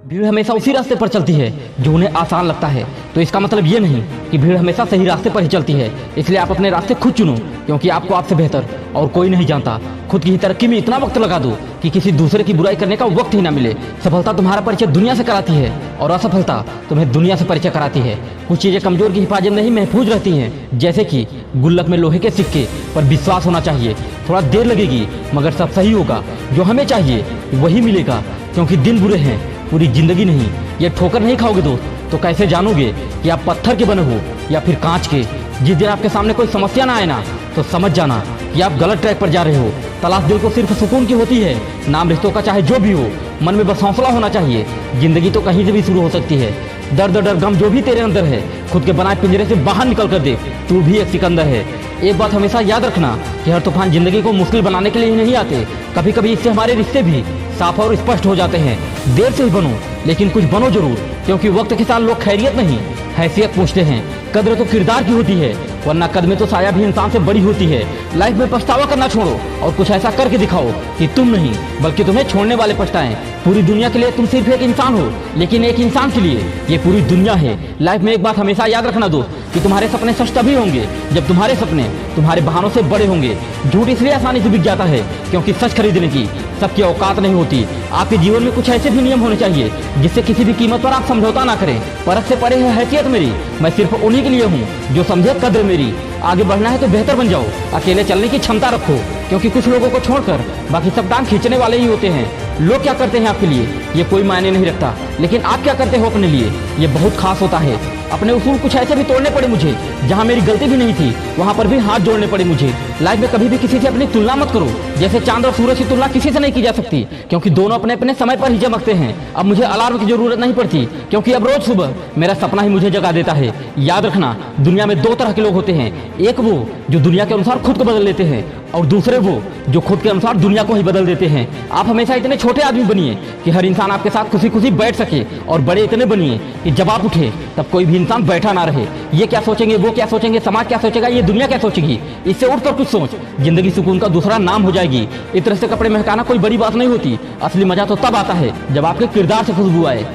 भीड़ हमेशा उसी रास्ते पर चलती है जो उन्हें आसान लगता है। तो इसका मतलब ये नहीं कि भीड़ हमेशा सही रास्ते पर ही चलती है। इसलिए आप अपने रास्ते खुद चुनो, क्योंकि आपको आपसे बेहतर और कोई नहीं जानता। खुद की तरक्की में इतना वक्त लगा दो कि किसी दूसरे की बुराई करने का वक्त ही ना मिले। सफलता तुम्हारा परिचय दुनिया से कराती है और असफलता तुम्हें दुनिया से परिचय कराती है। कुछ चीजें कमजोर की हिफाजत में ही महफूज रहती हैं, जैसे कि गुल्लक में लोहे के सिक्के पर विश्वास होना चाहिए। थोड़ा देर लगेगी मगर सब सही होगा। जो हमें चाहिए वही मिलेगा, क्योंकि दिन बुरे हैं, पूरी जिंदगी नहीं। ये ठोकर नहीं खाओगे दोस्त तो कैसे जानोगे कि आप पत्थर के बने हो या फिर कांच के। जिस दिन आपके सामने कोई समस्या ना आए ना, तो समझ जाना कि आप गलत ट्रैक पर जा रहे हो। तलाश दिल को सिर्फ सुकून की होती है, नाम रिश्तों का चाहे जो भी हो। मन में बस हौसला होना चाहिए। जिंदगी तो कहीं से भी शुरू हो सकती है। दर्द डर गम जो भी तेरे अंदर है, खुद के बनाए पिंजरे से बाहर निकल कर देख, तू भी एक सिकंदर है। एक बात हमेशा याद रखना कि हर तूफान जिंदगी को मुश्किल बनाने के लिए ही नहीं आते। कभी कभी इससे हमारे रिश्ते भी साफ और स्पष्ट हो जाते हैं। देर से ही बनो, लेकिन कुछ बनो जरूर, क्योंकि वक्त के साथ लोग खैरियत नहीं हैसियत पूछते हैं। कद्र तो किरदार की होती है, वरना कदमें तो साया भी इंसान से बड़ी होती है। लाइफ में पछतावा करना छोड़ो और कुछ ऐसा करके दिखाओ कि तुम नहीं बल्कि तुम्हें छोड़ने वाले पछताएं। पूरी दुनिया के लिए तुम सिर्फ एक इंसान हो, लेकिन एक इंसान के लिए ये पूरी दुनिया है। लाइफ में एक बात हमेशा याद रखना दोस्त कि तुम्हारे सपने सच तभी होंगे जब तुम्हारे सपने तुम्हारे बहानों से बड़े होंगे। झूठ इसलिए आसानी से बिक जाता है क्योंकि सच खरीदने की सबकी औकात नहीं होती। आपके जीवन में कुछ ऐसे भी नियम होने चाहिए जिससे किसी भी कीमत पर आप समझौता ना करें। परख से परे है हैसियत मेरी, मैं सिर्फ उन्हीं के लिए हूँ जो समझे कद्र मेरी। आगे बढ़ना है तो बेहतर बन जाओ, अकेले चलने की क्षमता रखो, क्योंकि कुछ लोगों को छोड़कर बाकी सब टांग खींचने वाले ही होते हैं। लोग क्या करते हैं आपके लिए ये कोई मायने नहीं रखता, लेकिन आप क्या करते हो अपने लिए ये बहुत खास होता है। अपने उसूल कुछ ऐसे भी तोड़ने पड़े मुझे जहाँ मेरी गलती भी नहीं थी, वहाँ पर भी हाथ जोड़ने पड़े मुझे। लाइफ में कभी भी किसी से अपनी तुलना मत करो। जैसे चांद और सूरज की तुलना किसी से नहीं की जा सकती, क्योंकि दोनों अपने अपने समय पर ही चमकते हैं। अब मुझे अलार्म की जरूरत नहीं पड़ती, क्योंकि अब रोज सुबह मेरा सपना ही मुझे जगा देता है। याद रखना, दुनिया में दो तरह के लोग होते हैं। एक वो जो दुनिया के अनुसार खुद को बदल लेते हैं, और दूसरे वो जो खुद के अनुसार दुनिया को ही बदल देते हैं। आप हमेशा इतने छोटे आदमी बनिए कि हर इंसान आपके साथ खुशी खुशी बैठ सके, और बड़े इतने बनिए कि जब आप उठे तब कोई भी इंसान बैठा ना रहे। ये क्या सोचेंगे, वो क्या सोचेंगे, समाज क्या सोचेगा, ये दुनिया क्या सोचेगी, इससे उठकर कुछ सोच। जिंदगी सुकून का दूसरा नाम हो जाएगी। इस तरह से कपड़े महकाना कोई बड़ी बात नहीं होती। असली मजा तो तब आता है जब आपके किरदार से खुशबू आए।